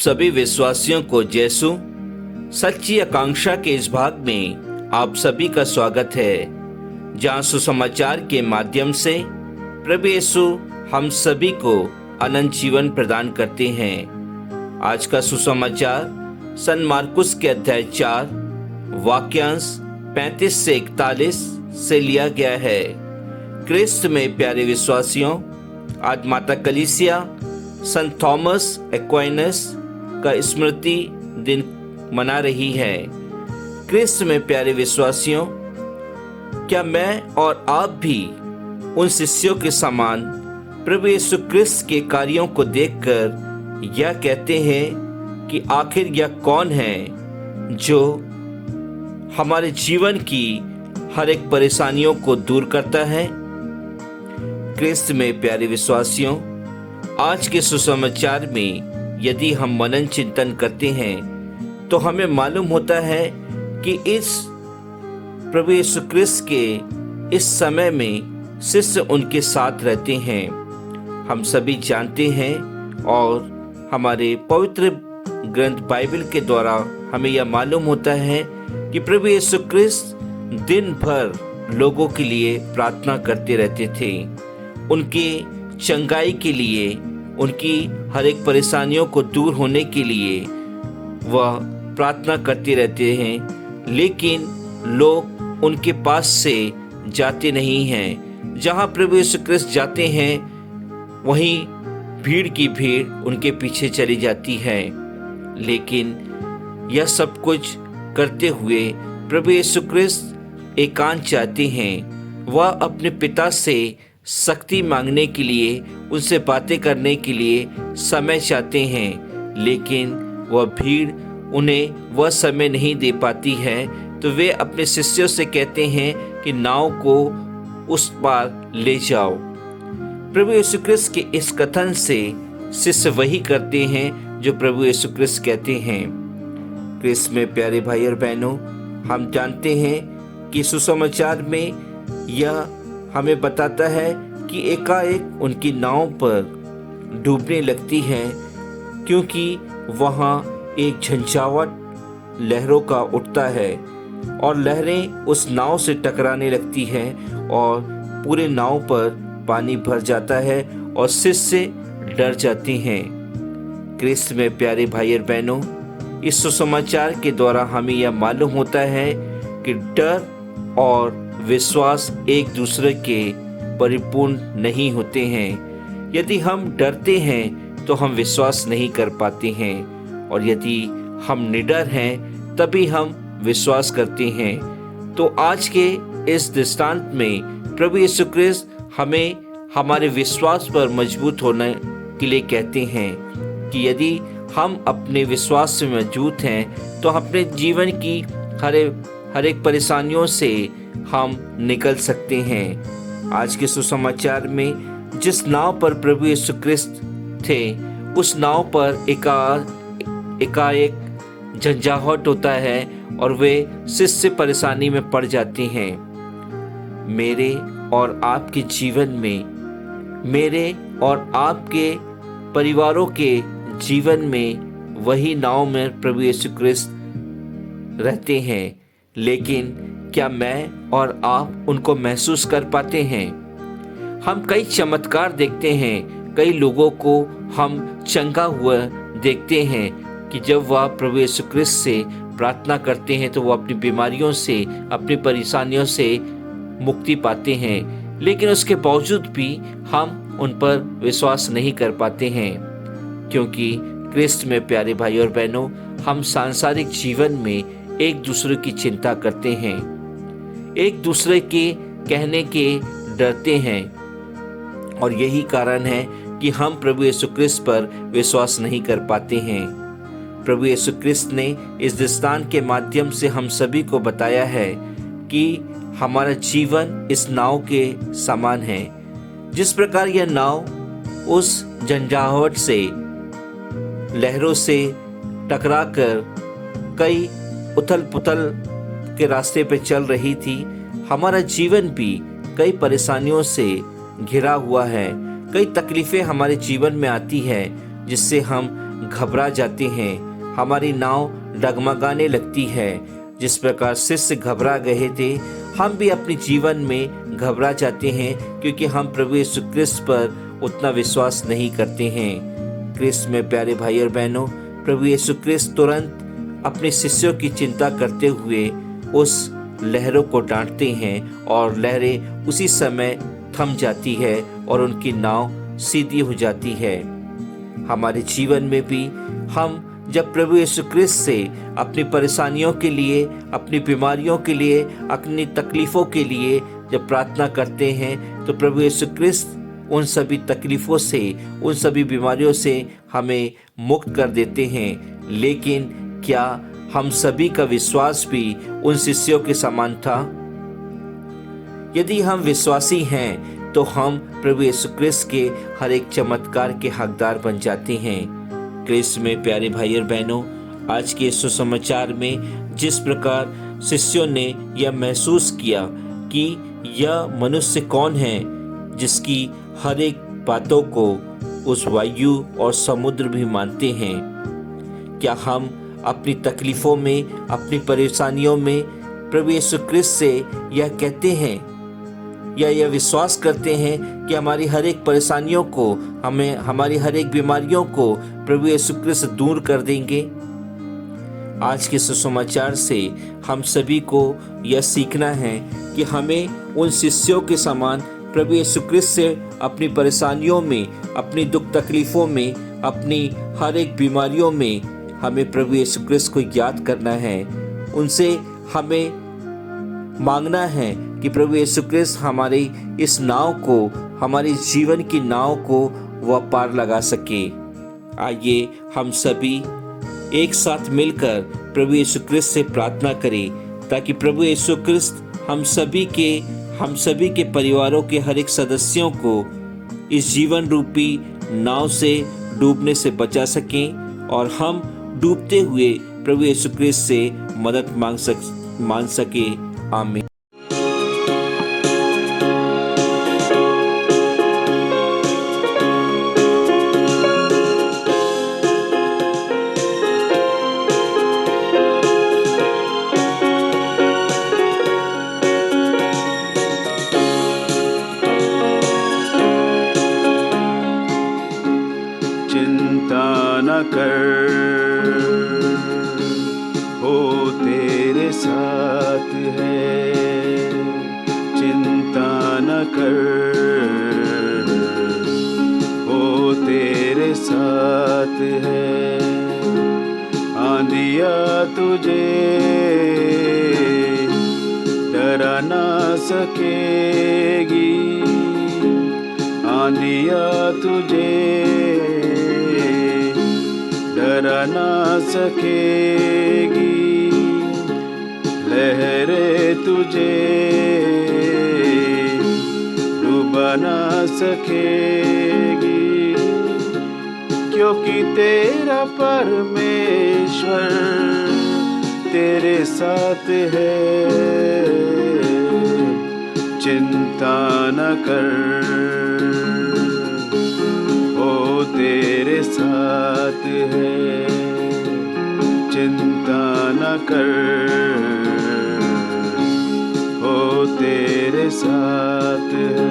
सभी विश्वासियों को यीशु सच्ची आकांक्षा के इस भाग में आप सभी का स्वागत है, जहां सुसमाचार के माध्यम से प्रभु यीशु हम सभी को अनंत जीवन प्रदान करते हैं। आज का सुसमाचार संत मार्कुस के अध्याय 4 वाक्यांश 35 से 41 से लिया गया है। क्रिस्त में प्यारे विश्वासियों, आज माता कलीसिया संत थॉमस एक्वाइनस का स्मृति दिन मना रही है। क्रिस्त में प्यारे विश्वासियों, क्या मैं और आप भी उन शिष्यों के समान प्रभु यीशु क्रिस्त के कार्यों को देखकर यह कहते हैं कि आखिर यह कौन है जो हमारे जीवन की हर एक परेशानियों को दूर करता है? क्रिस्त में प्यारे विश्वासियों, आज के सुसमाचार में यदि हम मनन चिंतन करते हैं तो हमें मालूम होता है कि इस प्रभु यीशु क्रिस्त के इस समय में शिष्य उनके साथ रहते हैं। हम सभी जानते हैं और हमारे पवित्र ग्रंथ बाइबल के द्वारा हमें यह मालूम होता है कि प्रभु यीशु क्रिस्त दिन भर लोगों के लिए प्रार्थना करते रहते थे। उनके चंगाई के लिए, उनकी हर एक परेशानियों को दूर होने के लिए वह प्रार्थना करते रहते हैं, लेकिन लोग उनके पास से जाते नहीं हैं। जहाँ प्रभु यीशु क्रिस्त जाते हैं वहीं भीड़ की भीड़ उनके पीछे चली जाती है। लेकिन यह सब कुछ करते हुए प्रभु यीशु क्रिस्त एकांत चाहते हैं। वह अपने पिता से शक्ति मांगने के लिए, उनसे बातें करने के लिए समय चाहते हैं, लेकिन वह भीड़ उन्हें वह समय नहीं दे पाती है। तो वे अपने शिष्यों से कहते हैं कि नाव को उस पार ले जाओ। प्रभु यीशु क्रिस्त के इस कथन से शिष्य वही करते हैं जो प्रभु यीशु क्रिस्त कहते हैं। क्रिस्त में प्यारे भाई और बहनों, हम जानते हैं कि सुसमाचार में यह हमें बताता है कि एकाएक उनकी नाव पर डूबने लगती है, क्योंकि वहाँ एक झंझावात लहरों का उठता है और लहरें उस नाव से टकराने लगती हैं और पूरे नाव पर पानी भर जाता है और शिष्य डर जाते हैं। क्रिस्त में प्यारे भाई और बहनों, इस सुसमाचार के द्वारा हमें यह मालूम होता है कि डर और विश्वास एक दूसरे के परिपूर्ण नहीं होते हैं। यदि हम डरते हैं तो हम विश्वास नहीं कर पाते हैं, और यदि हम निडर हैं तभी हम विश्वास करते हैं। तो आज के इस दृष्टांत में प्रभु यीशु क्रिस्त हमें हमारे विश्वास पर मजबूत होने के लिए कहते हैं कि यदि हम अपने विश्वास से मजबूत हैं तो अपने जीवन की हर एक परेशानियों से हम निकल सकते हैं। आज के सुसमाचार में जिस नाव पर प्रभु यीशु क्रिस्त थे, उस नाव पर एकाएक झंझाहट होता है और वे शिष्य परेशानी में पड़ जाते हैं। मेरे और आपके जीवन में, मेरे और आपके परिवारों के जीवन में वही नाव में प्रभु यीशु क्रिस्त रहते हैं, लेकिन क्या मैं और आप उनको महसूस कर पाते हैं? हम कई चमत्कार देखते हैं, कई लोगों को हम चंगा हुआ देखते हैं कि जब वह प्रभु यीशु क्रिस्त से प्रार्थना करते हैं तो वो अपनी बीमारियों से, अपनी परेशानियों से मुक्ति पाते हैं। लेकिन उसके बावजूद भी हम उन पर विश्वास नहीं कर पाते हैं, क्योंकि क्रिस्त में प्यारे भाई और बहनों, हम सांसारिक जीवन में एक दूसरे की चिंता करते हैं, एक दूसरे के कहने के डरते हैं, और यही कारण है कि हम प्रभु यीशु क्रिस्त पर विश्वास नहीं कर पाते हैं। प्रभु यीशु क्रिस्त ने इस दृष्टांत के माध्यम से हम सभी को बताया है कि हमारा जीवन इस नाव के समान है। जिस प्रकार यह नाव उस झंझाहट से, लहरों से टकराकर कई उथल पुथल के रास्ते पे चल रही थी, हमारा जीवन भी कई परेशानियों से घिरा हुआ है। कई तकलीफें हमारे जीवन में आती है जिससे हम घबरा जाते हैं, हमारी नाव डगमगाने लगती है। जिस प्रकार शिष्य घबरा गए थे, हम भी अपने जीवन में घबरा जाते हैं, क्योंकि हम प्रभु यीशु क्रिस्त पर उतना विश्वास नहीं करते हैं। क्रिस्त में प्यारे भाई और बहनों, प्रभु यीशु क्रिस्त तुरंत अपने शिष्यों की चिंता करते हुए उस लहरों को डांटते हैं और लहरें उसी समय थम जाती है और उनकी नाव सीधी हो जाती है। हमारे जीवन में भी हम जब प्रभु यीशु क्रिस्त से अपनी परेशानियों के लिए, अपनी बीमारियों के लिए, अपनी तकलीफ़ों के लिए जब प्रार्थना करते हैं, तो प्रभु यीशु क्रिस्त उन सभी तकलीफ़ों से, उन सभी बीमारियों से हमें मुक्त कर देते हैं। लेकिन क्या हम सभी का विश्वास भी उन शिष्यों के समान था? यदि हम विश्वासी हैं तो हम प्रभु यीशु क्रिस्त के हर एक चमत्कार के हकदार बन जाते हैं। क्रिस्त में प्यारे भाई और बहनों, आज के सुसमाचार में जिस प्रकार शिष्यों ने यह महसूस किया कि यह मनुष्य कौन है जिसकी हर एक बातों को उस वायु और समुद्र भी मानते हैं, क्या हम अपनी तकलीफ़ों में, अपनी परेशानियों में प्रभु यीशु क्रिस्त से यह कहते हैं या यह विश्वास करते हैं कि हमारी हर एक परेशानियों को, हमारी हर एक बीमारियों को प्रभु यीशु क्रिस्त दूर कर देंगे? आज के सुसमाचार से हम सभी को यह सीखना है कि हमें उन शिष्यों के समान प्रभु यीशु क्रिस्त से अपनी परेशानियों में, अपनी दुख तकलीफ़ों में, अपनी हर एक बीमारियों में हमें प्रभु यीशु क्रिस्त को याद करना है। उनसे हमें मांगना है कि प्रभु यीशु क्रिस्त हमारी इस नाव को, हमारी जीवन की नाव को वह पार लगा सके। आइए हम सभी एक साथ मिलकर प्रभु यीशु क्रिस्त से प्रार्थना करें, ताकि प्रभु यीशु क्रिस्त हम सभी के परिवारों के हर एक सदस्यों को इस जीवन रूपी नाव से डूबने से बचा सकें और हम डूबते हुए प्रभु यीशु क्रिस्त से मदद मांग सके। आमीन। चिंता न कर, वो तेरे साथ है। चिंता न कर, वो तेरे साथ है। आंधिया तुझे डरा ना सकेगी, आंधिया तुझे डरा ना सकेगी। लहरें तुझे डुबा ना सकेगी, क्योंकि तेरा परमेश्वर तेरे साथ है। चिंता न कर, वो तेरे साथ है। चिंता न कर, वो तेरे साथ है।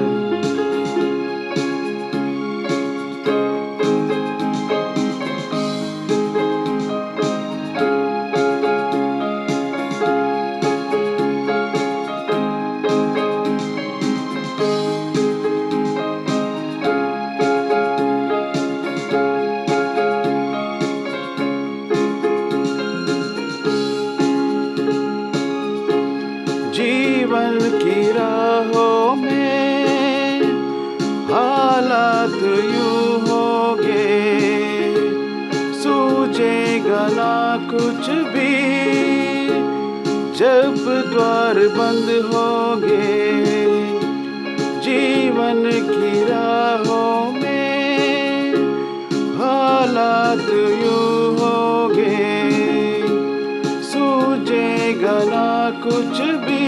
जीवन की राहों में हालात यूं होंगे, सूझेगा ना कुछ भी जब द्वार बंद होंगे। जीवन की राहों में हालात यूं होंगे, सूझेगा ना कुछ भी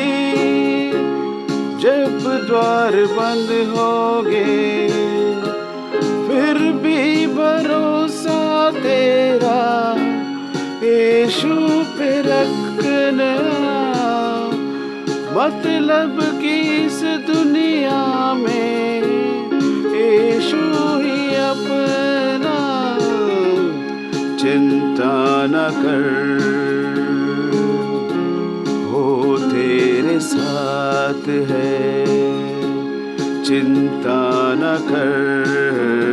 जब द्वार बंद होंगे। फिर भी भरोसा तेरा यीशु पे रखना, मतलब कि इस दुनिया में यीशु ही अपना, चिंता न कर वो तेरे साथ है, चिंता न कर